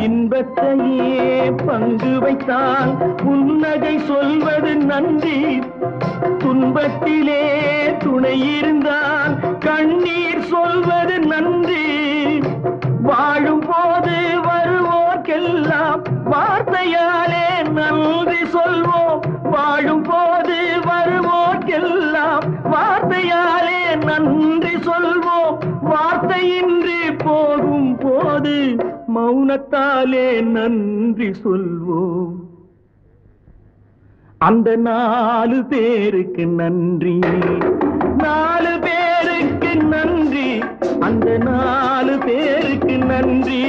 இன்பத்தையே பங்கு வைத்தால் புன்னகை சொல்வது நன்றி. துன்பத்திலே துணை இருந்தால் கண்ணீர் சொல்வது நன்றி. வாழும் போது வருவோர்க்கெல்லாம் வார்த்தையாலே நன்றி சொல்வோம். வாழும் போது வருவோர்க்கெல்லாம் வார்த்தையாலே நன்றி சொல்வோம். வார்த்தையின்றி போகும் போது மௌனத்தாலே நன்றி சொல்வோம். அந்த 4 பேருக்கு நன்றி, 4 பேருக்கு நன்றி, அந்த 4 பேருக்கு நன்றி.